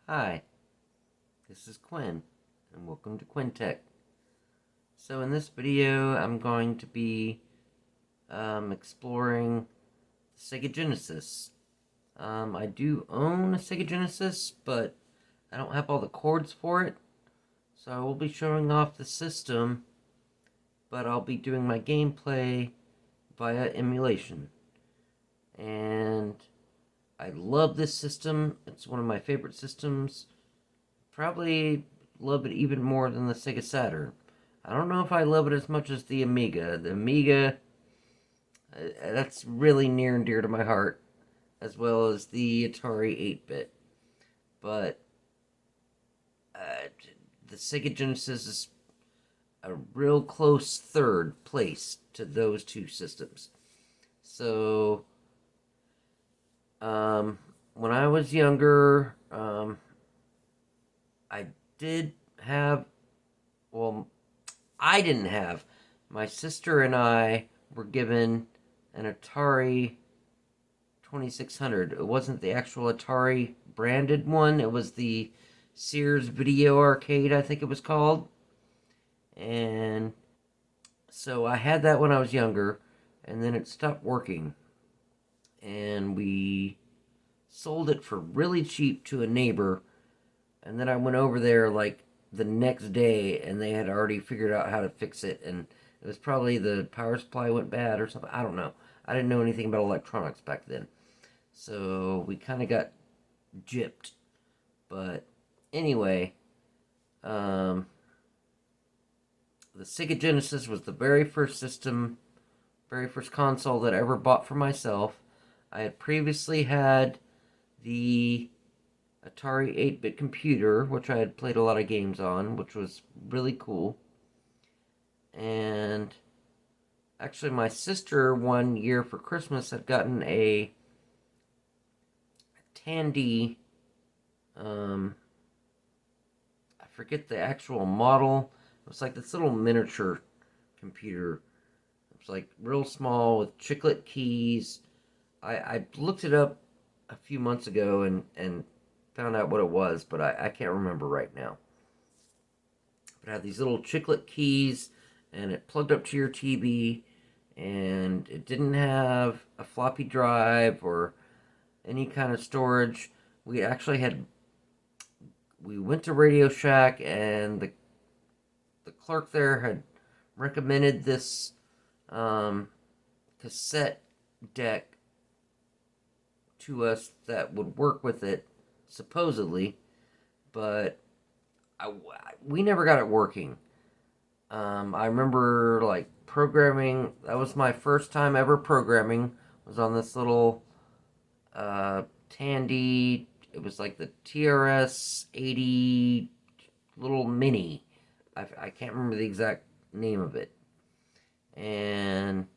Hi, this is Quinn, and welcome to QuinTech. So in this video, I'm going to be exploring the Sega Genesis. I do own a Sega Genesis, but I don't have all the cords for it, so I will be showing off the system, but I'll be doing my gameplay via emulation. And I love this system. It's one of my favorite systems. Probably love it even more than the Sega Saturn. I don't know if I love it as much as the Amiga. The Amiga, that's really near and dear to my heart, as well as the Atari 8-bit. But uh, the Sega Genesis is a real close third place to those two systems. So, when I was younger, I did have, well, I didn't have. My sister and I were given an Atari 2600. It wasn't the actual Atari branded one, it was the Sears Video Arcade, I think it was called. And so I had that when I was younger, and then it stopped working. And we sold it for really cheap to a neighbor. And then I went over there like the next day, and they had already figured out how to fix it. And it was probably the power supply went bad or something. I don't know. I didn't know anything about electronics back then. So we kind of got gypped. But anyway, um, the Sega Genesis was the very first system, very first console that I ever bought for myself. I had previously had the Atari 8-bit computer, which I had played a lot of games on, which was really cool. And actually, my sister one year for Christmas had gotten a Tandy, I forget the actual model. It was like this little miniature computer. It was like real small with chiclet keys. I looked it up a few months ago and found out what it was, but I can't remember right now. But it had these little chiclet keys, and it plugged up to your TV, and it didn't have a floppy drive or any kind of storage. We actually had, we went to Radio Shack, and the clerk there had recommended this cassette deck to us that would work with it, supposedly, but we never got it working. I remember like programming. That was my first time ever programming. Was on this little Tandy. It was like the TRS 80 little mini. I can't remember the exact name of it. And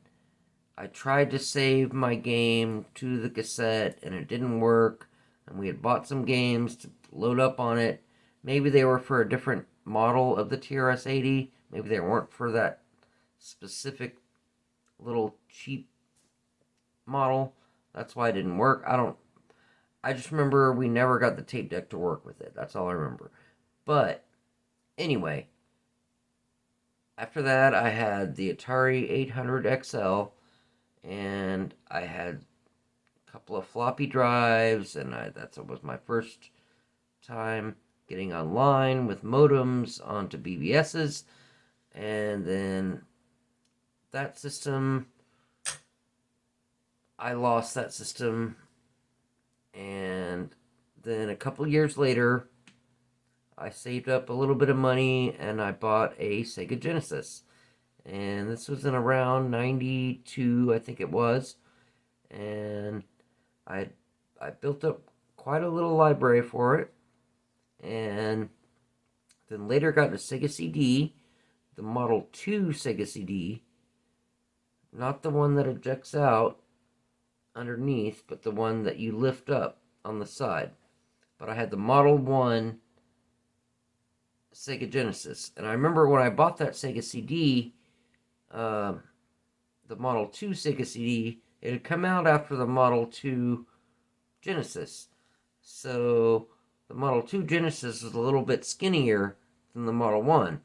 I tried to save my game to the cassette, and it didn't work. And we had bought some games to load up on it. Maybe they were for a different model of the TRS 80. Maybe they weren't for that specific little cheap model. That's why it didn't work. I just remember we never got the tape deck to work with it. That's all I remember. But anyway, after that, I had the Atari 800 XL, and I had a couple of floppy drives, and that was my first time getting online with modems onto BBSs. And then that system, I lost that system. And then a couple years later, I saved up a little bit of money and I bought a Sega Genesis. And this was in around 92, I think it was. And I I built up quite a little library for it. And then later got a Sega CD, the Model 2 Sega CD, not the one that ejects out underneath, but the one that you lift up on the side. But I had the Model 1 Sega Genesis. And I remember when I bought that Sega CD, the Model 2 Sega CD, it had come out after the Model 2 Genesis. So the Model 2 Genesis was a little bit skinnier than the Model 1.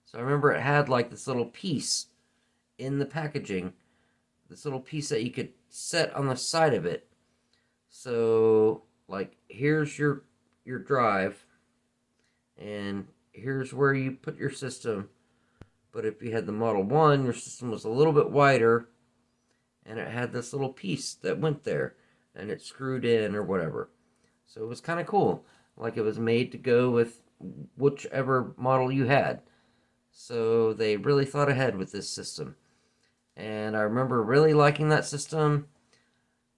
So I remember it had like this little piece in the packaging, this little piece that you could set on the side of it. So like here's your drive, and here's where you put your system. But if you had the Model 1, your system was a little bit wider, and it had this little piece that went there, and it screwed in or whatever. So it was kind of cool. Like it was made to go with whichever model you had. So they really thought ahead with this system. And I remember really liking that system.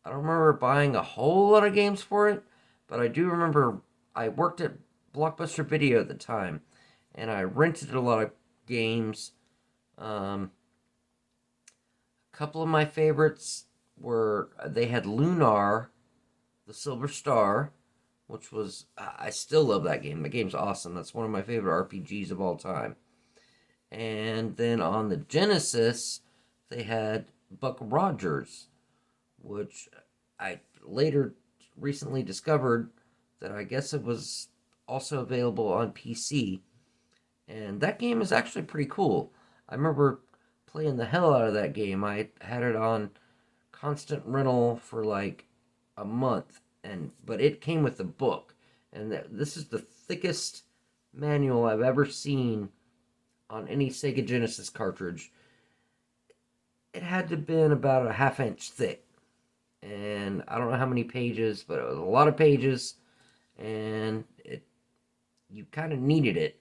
I don't remember buying a whole lot of games for it, but I do remember I worked at Blockbuster Video at the time, and I rented a lot of games. A couple of my favorites were, they had Lunar, the Silver Star, which was, I still love that game. The game's awesome. That's one of my favorite RPGs of all time. And then on the Genesis, they had Buck Rogers, which I later recently discovered that I guess it was also available on PC. And that game is actually pretty cool. I remember playing the hell out of that game. I had it on constant rental for like a month, but it came with the book. And this is the thickest manual I've ever seen on any Sega Genesis cartridge. It had to have been about a half-inch thick. And I don't know how many pages, but it was a lot of pages. And you kind of needed it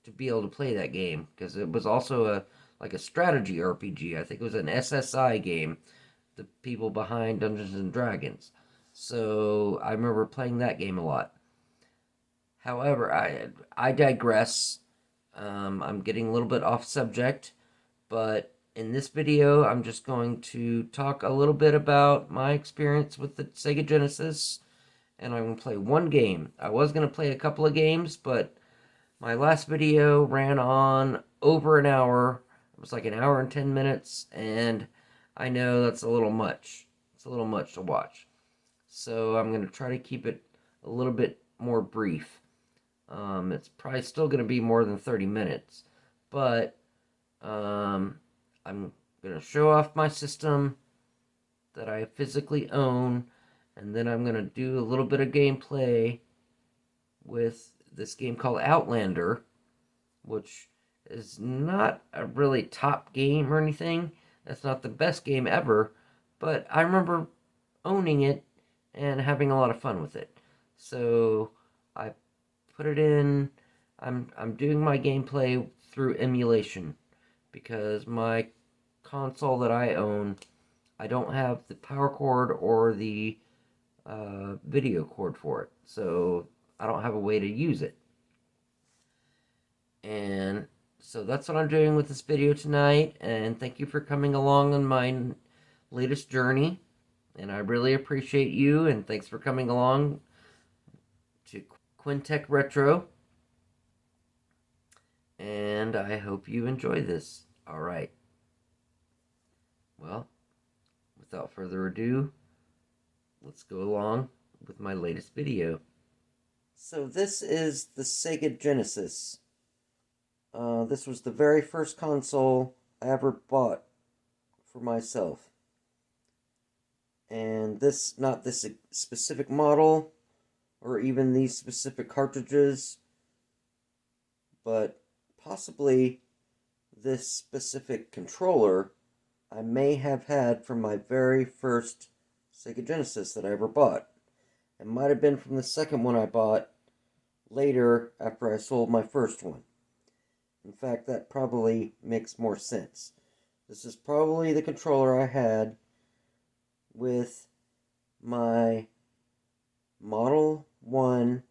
to be able to play that game, because it was also like a strategy RPG. I think it was an SSI game, the people behind Dungeons and Dragons. So I remember playing that game a lot. However, I digress. I'm getting a little bit off subject, but in this video, I'm just going to talk a little bit about my experience with the Sega Genesis, and I'm going to play one game. I was going to play a couple of games, but my last video ran on over an hour. It was like an hour and 10 minutes, and I know that's a little much. It's a little much to watch. So I'm going to try to keep it a little bit more brief. It's probably still going to be more than 30 minutes, but I'm going to show off my system that I physically own, and then I'm going to do a little bit of gameplay with this game called Outlander, which is not a really top game or anything. That's not the best game ever, but I remember owning it and having a lot of fun with it. So I put it in. I'm doing my gameplay through emulation, because my console that I own, I don't have the power cord or the video cord for it, so I don't have a way to use it. And so that's what I'm doing with this video tonight, and thank you for coming along on my latest journey, and I really appreciate you, and thanks for coming along to Quintech Retro, and I hope you enjoy this. Alright, well, without further ado, let's go along with my latest video. So this is the Sega Genesis. This was the very first console I ever bought for myself. And not this specific model, or even these specific cartridges, but possibly this specific controller I may have had from my very first Sega Genesis that I ever bought. It might have been from the second one I bought later after I sold my first one. In fact, that probably makes more sense. This is probably the controller I had with my Model 1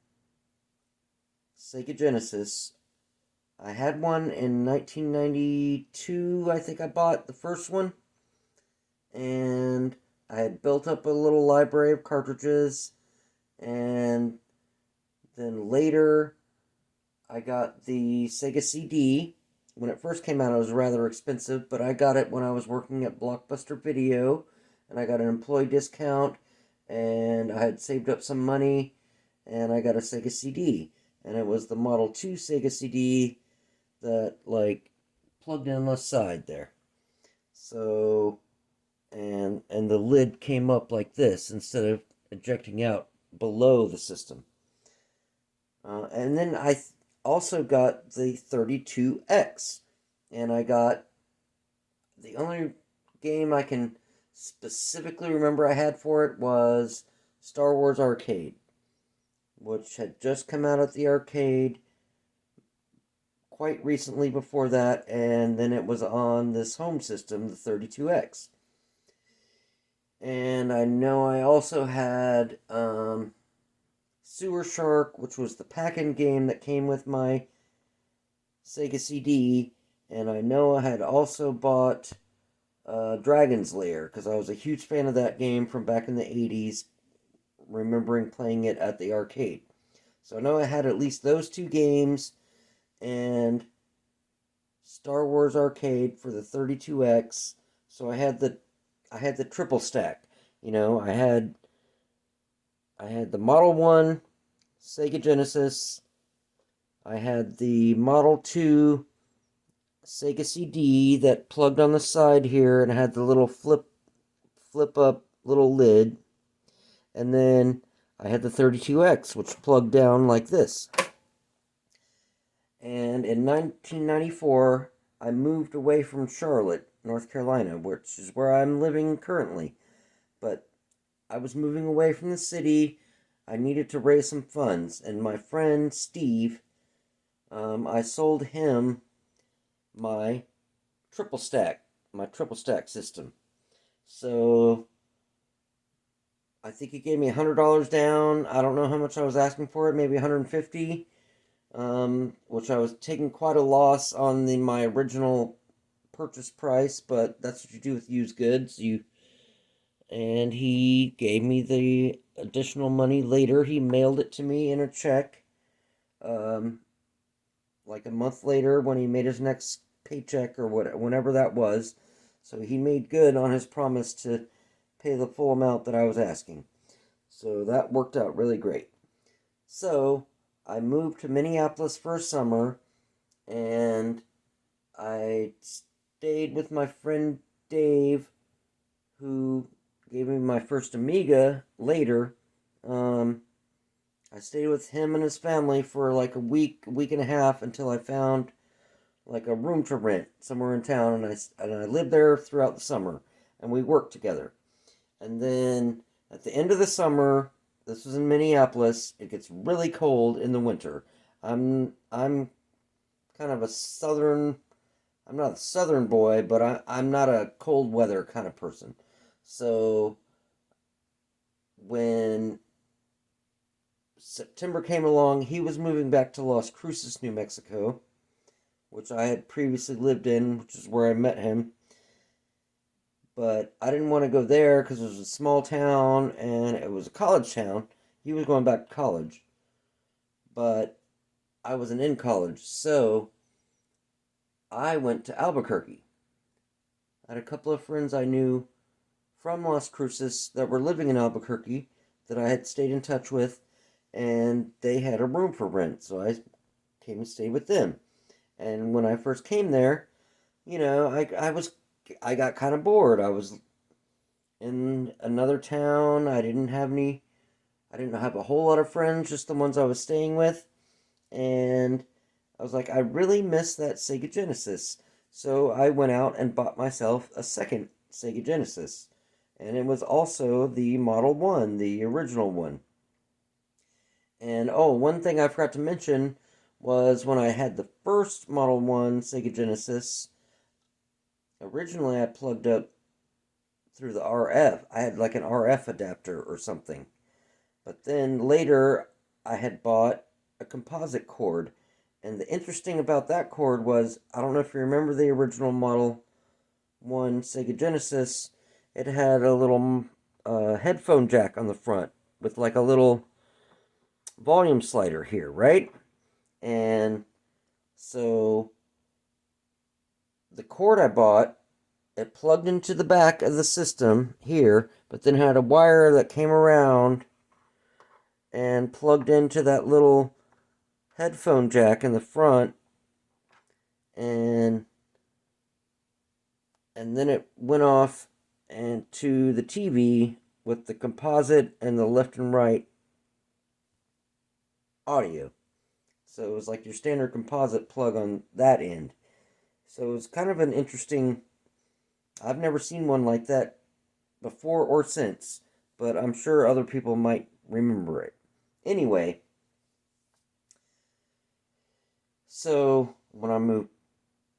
Sega Genesis. I had one in 1992, I think I bought the first one. And I had built up a little library of cartridges. And then later, I got the Sega Cd. When it first came out, it was rather expensive, but I got it when I was working at Blockbuster Video, and I got an employee discount, and I had saved up some money, and I got a Sega CD, and it was the Model 2 Sega CD that, like, plugged in on the side there. So, and the lid came up like this instead of ejecting out below the system. And then I also got the 32X, and I got the only game I can specifically remember I had for it was Star Wars Arcade, which had just come out at the arcade quite recently before that, and then it was on this home system, the 32X. And I know I also had Sewer Shark, which was the pack-in game that came with my Sega CD, and I know I had also bought Dragon's Lair, because I was a huge fan of that game from back in the 80s, remembering playing it at the arcade. So I know I had at least those two games, and Star Wars Arcade for the 32X. So I had the triple stack. You know, I had the Model 1 Sega Genesis. I had the Model 2 Sega CD that plugged on the side here and had the little flip up little lid. And then I had the 32X, which plugged down like this. And in 1994, I moved away from Charlotte, North Carolina, which is where I'm living currently. But I was moving away from the city. I needed to raise some funds. And my friend Steve, I sold him my triple stack system. So I think he gave me $100 down. I don't know how much I was asking for it, maybe $150, which I was taking quite a loss on my original purchase price, but that's what you do with used goods. And he gave me the additional money later. He mailed it to me in a check, like a month later when he made his next paycheck or whenever that was. So he made good on his promise to pay the full amount that I was asking. So that worked out really great. So I moved to Minneapolis for a summer, and I stayed with my friend Dave, who gave me my first Amiga later. I stayed with him and his family for like a week and a half until I found like a room to rent somewhere in town, and I lived there throughout the summer, and we worked together. And then at the end of the summer, this was in Minneapolis. It gets really cold in the winter. I'm kind of a southern. I'm not a southern boy, but I'm not a cold weather kind of person. So when September came along, he was moving back to Las Cruces, New Mexico, which I had previously lived in, which is where I met him. But I didn't want to go there because it was a small town and it was a college town. He was going back to college, but I wasn't in college, so I went to Albuquerque. I had a couple of friends I knew from Las Cruces that were living in Albuquerque that I had stayed in touch with, and they had a room for rent, so I came and stayed with them. And when I first came there, you know, I got kind of bored. I was in another town. I didn't have a whole lot of friends, just the ones I was staying with. And I was like, I really miss that Sega Genesis. So I went out and bought myself a second Sega Genesis. And it was also the Model 1, the original one. And oh, one thing I forgot to mention was when I had the first Model 1 Sega Genesis, originally I plugged up through the RF. I had like an RF adapter or something. But then later I had bought a composite cord. And the interesting about that cord was, I don't know if you remember the original Model 1 Sega Genesis, it had a little headphone jack on the front with like a little volume slider here, right? And so the cord I bought, it plugged into the back of the system here, but then had a wire that came around and plugged into that little headphone jack in the front, and then it went off and to the TV with the composite and the left and right audio. So it was like your standard composite plug on that end. So it was kind of an interesting. I've never seen one like that before or since, but I'm sure other people might remember it. Anyway, so when I moved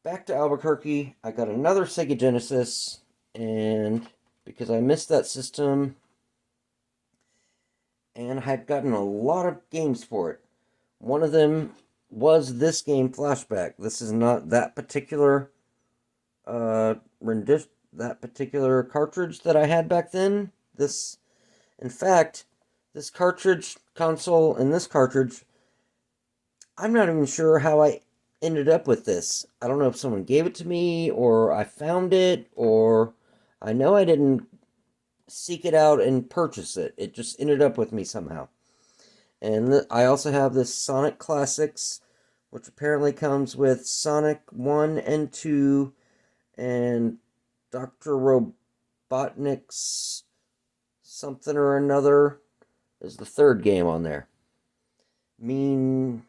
back to Albuquerque, I got another Sega Genesis, and because I missed that system, and I had gotten a lot of games for it. One of them was this game, Flashback. This is not that particular rendition, that particular cartridge that I had back then. In fact, this cartridge console and this cartridge, I'm not even sure how I ended up with this. I don't know if someone gave it to me or I found it, or I know I didn't seek it out and purchase it. It just ended up with me somehow. And I also have this Sonic Classics, which apparently comes with Sonic 1 and 2 and Dr. Robotnik's something or another is the third game on there. Mean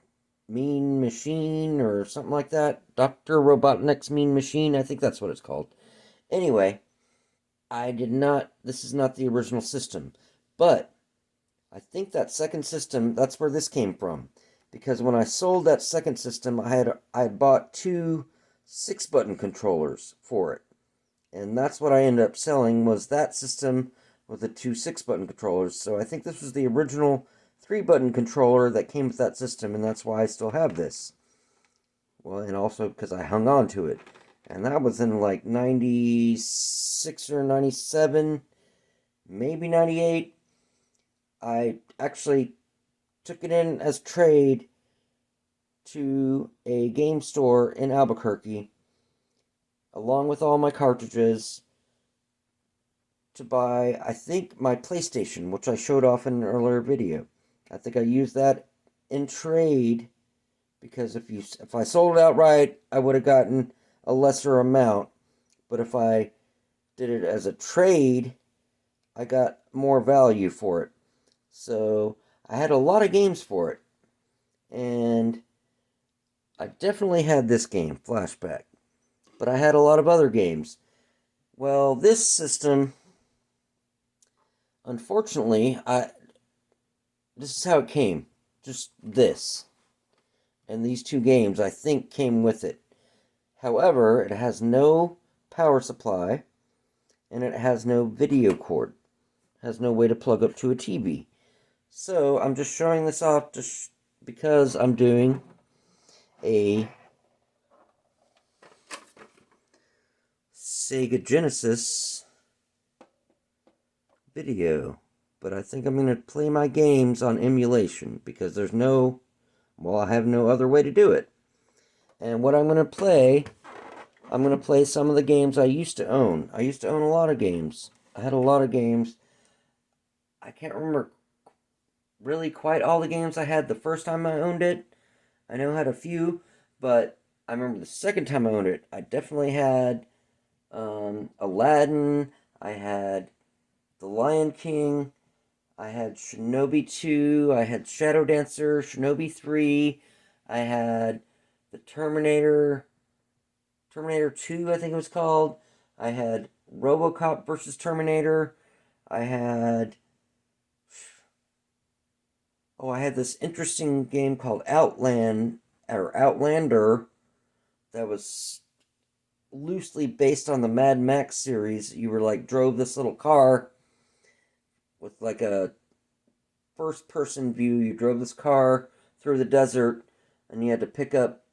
Machine or something like that. Dr. Robotnik's Mean Machine, I think that's what it's called. Anyway, this is not the original system, but I think that second system, that's where this came from. Because when I sold that second system, I had bought two 6-button controllers for it. And that's what I ended up selling, was that system with the two 6-button controllers. So I think this was the original 3-button controller that came with that system, and that's why I still have this. Well, and also because I hung on to it. And that was in like 96 or 97, maybe 98. I actually took it in as trade to a game store in Albuquerque, along with all my cartridges, to buy, I think, my PlayStation, which I showed off in an earlier video. I think I used that in trade because if I sold it outright, I would have gotten a lesser amount. But if I did it as a trade, I got more value for it. So I had a lot of games for it. And I definitely had this game, Flashback. But I had a lot of other games. Well, this system, unfortunately, this is how it came. Just this. And these two games, I think, came with it. However, it has no power supply, and it has no video cord. It has no way to plug up to a TV. So, I'm just showing this off because I'm doing a Sega Genesis video. But I think I'm going to play my games on emulation because I have no other way to do it. And what I'm going to play some of the games I used to own. I used to own a lot of games. I had a lot of games. I can't remember really quite all the games I had the first time I owned it. I know I had a few, but I remember the second time I owned it, I definitely had Aladdin, I had The Lion King, I had Shinobi 2, I had Shadow Dancer, Shinobi 3, I had the Terminator 2, I think it was called. I had RoboCop versus Terminator. I had this interesting game called Outlander that was loosely based on the Mad Max series. You were like drove this little car with like a first person view. You drove this car through the desert, and you had to pick up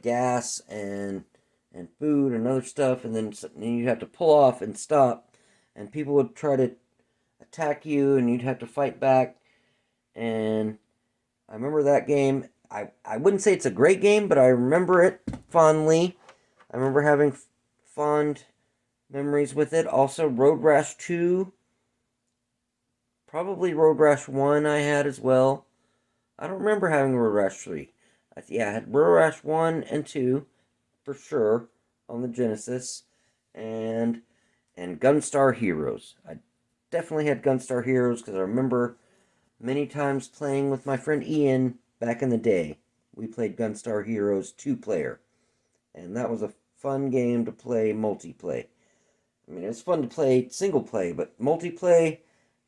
gas and food and other stuff, and then you'd have to pull off and stop, and people would try to attack you, and you'd have to fight back. And I remember that game. I wouldn't say it's a great game, but I remember it fondly. I remember having fond memories with it. Also, Road Rash 2 Probably Road Rash 1 I had as well. I don't remember having Road Rash 3. Yeah, I had Road Rash 1 and 2 for sure on the Genesis, and Gunstar Heroes. I definitely had Gunstar Heroes because I remember many times playing with my friend Ian back in the day. We played Gunstar Heroes 2-player, and that was a fun game to play multiplayer. I mean, it was fun to play single play, but multiplayer,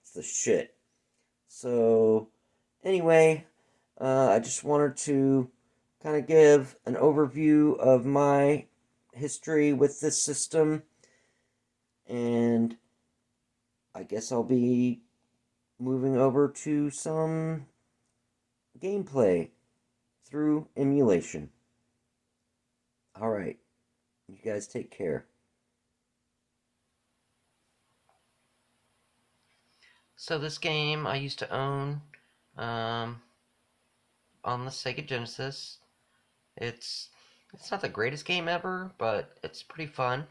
it's the shit. So, anyway, I just wanted to kind of give an overview of my history with this system, and I guess I'll be moving over to some gameplay through emulation. Alright, you guys take care. So this game I used to own on the Sega Genesis. It's not the greatest game ever, but it's pretty fun.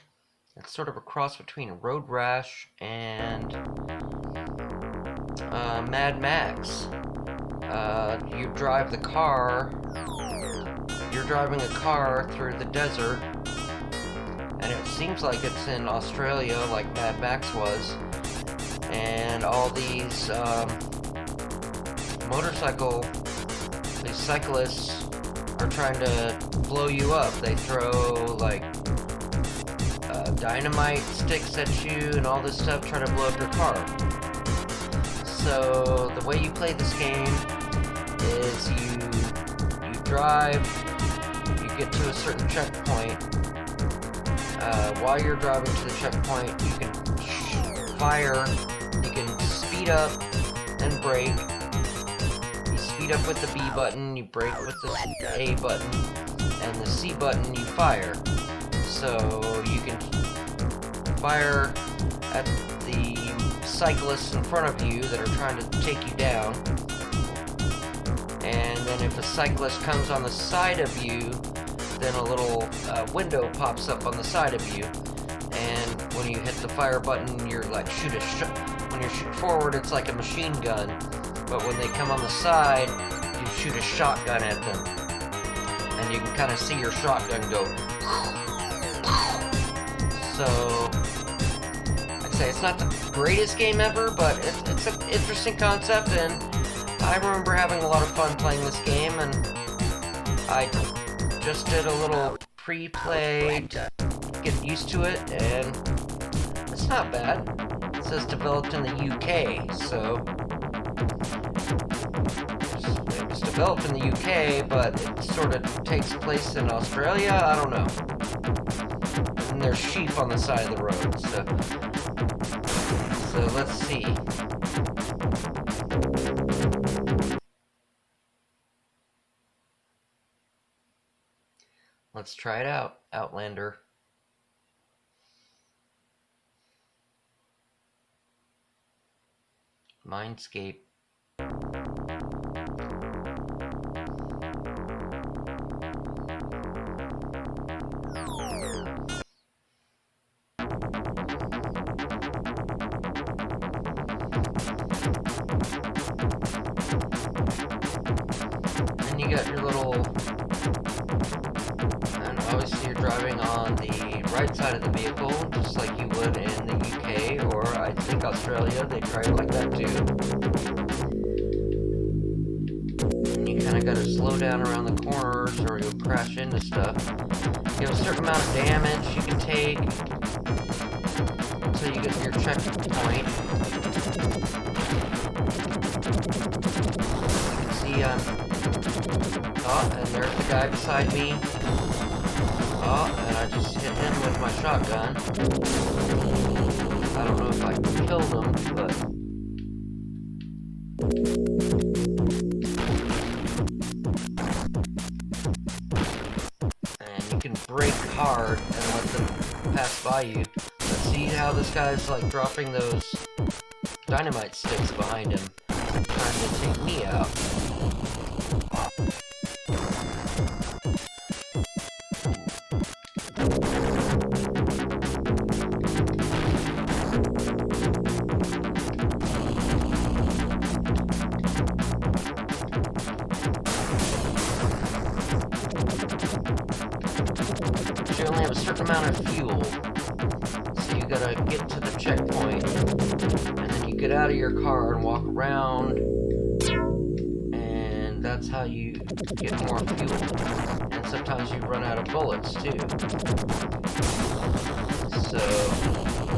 It's sort of a cross between Road Rash and Mad Max. You drive the car. You're driving a car through the desert, and it seems like it's in Australia, like Mad Max was. And all these cyclists are trying to blow you up. They throw like dynamite sticks at you and all this stuff, trying to blow up your car. So the way you play this game is you drive, you get to a certain checkpoint. While you're driving to the checkpoint, you can fire, you can speed up and brake. You speed up with the B button, you brake with the A button, and the C button you fire. So you can fire at the cyclists in front of you that are trying to take you down. And then if a cyclist comes on the side of you, then a little window pops up on the side of you. And when you hit the fire button, you're like when you shoot forward, it's like a machine gun. But when they come on the side, you shoot a shotgun at them. And you can kind of see your shotgun go. So, I'd say it's not the greatest game ever, but it's an interesting concept, and I remember having a lot of fun playing this game, and I just did a little pre-play to get used to it, and it's not bad. It says developed in the UK, so it was developed in the UK, but it sort of takes place in Australia. I don't know. And there's sheep on the side of the road, so let's see. Let's try it out. Outlander. Mindscape. And you got your little, and obviously you're driving on the right side of the vehicle, just like you would in the UK, or I think Australia, they try it like that too. And you kind of got to slow down around the corners or you'll crash into stuff. You have a certain amount of damage you can take until you get to your checkpoint. You can see oh, and there's the guy beside me. Oh, and I just hit him with my shotgun. I don't know if I killed him, but and you can brake hard and let them pass by you. But see how this guy's like dropping those dynamite sticks behind him, trying to take me out. have a certain amount of fuel. So you gotta get to the checkpoint, and then you get out of your car and walk around, and that's how you get more fuel. And sometimes you run out of bullets too. So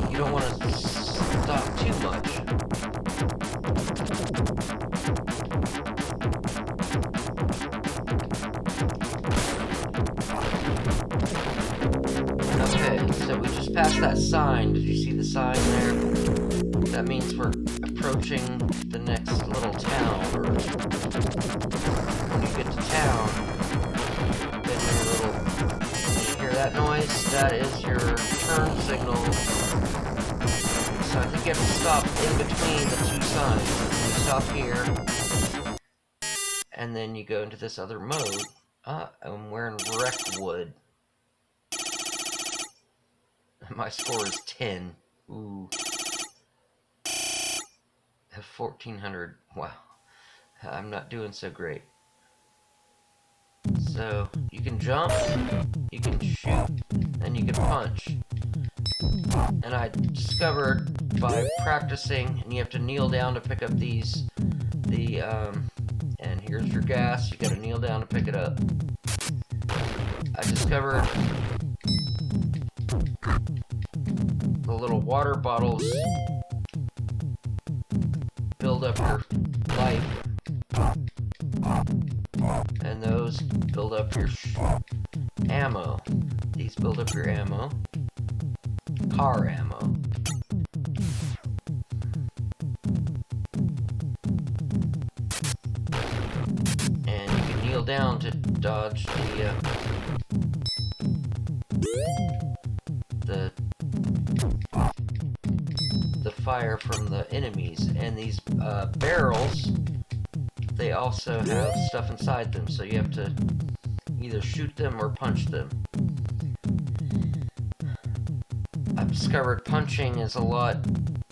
you don't want to stop too much. Okay, so we just passed that sign. Did you see the sign there? That means we're approaching the next little town. Or when you get to town, then you hear that noise? That is your turn signal. So I think you have to stop in between the two signs. You stop here, and then you go into this other mode. I'm wearing wrecked wood. My score is 10. Ooh. I have 1400. Wow. I'm not doing so great. So, you can jump, you can shoot, and you can punch. And I discovered by practicing, and you have to kneel down to pick up these, and here's your gas, you gotta kneel down to pick it up. I discovered the little water bottles build up your life, and those build up your ammo. These build up your ammo. Car ammo. And you can kneel down to dodge the fire from the enemies. And these barrels, they also have stuff inside them, so you have to either shoot them or punch them. I've discovered punching is a lot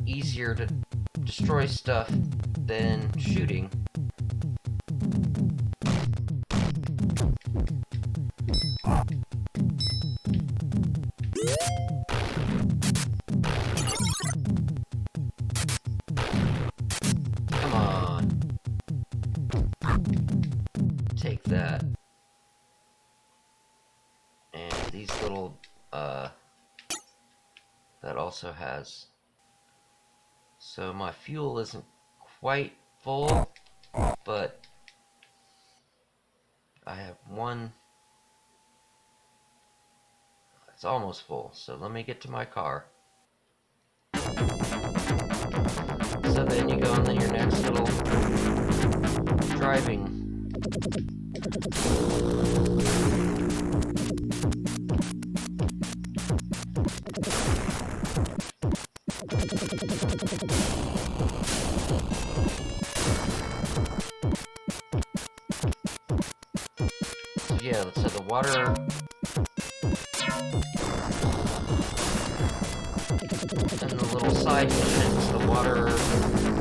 easier to destroy stuff than shooting. Come on. Take that. And these little, that also has. So my fuel isn't quite full, but I have one. It's almost full, so let me get to my car. So then you go on to your next little driving. So yeah, so the water. And the little side missions, the water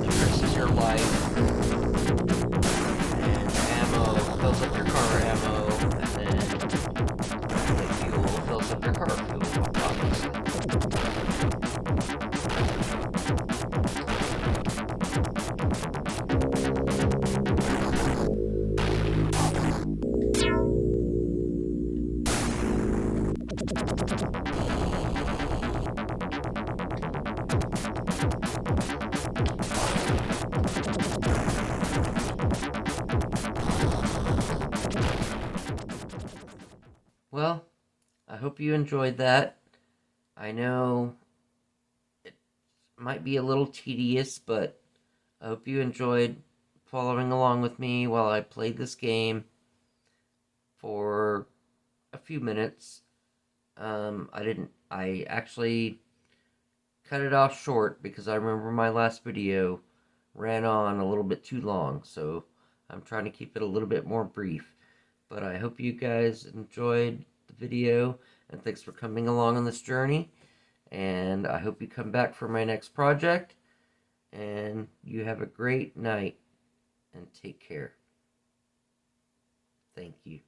increases your life, and ammo fills up your car ammo, and then the fuel fills up your car fuel, obviously. Well, I hope you enjoyed that. I know it might be a little tedious, but I hope you enjoyed following along with me while I played this game for a few minutes. I actually cut it off short because I remember my last video ran on a little bit too long, so I'm trying to keep it a little bit more brief. But I hope you guys enjoyed the video, and thanks for coming along on this journey. And I hope you come back for my next project. And you have a great night, and take care. Thank you.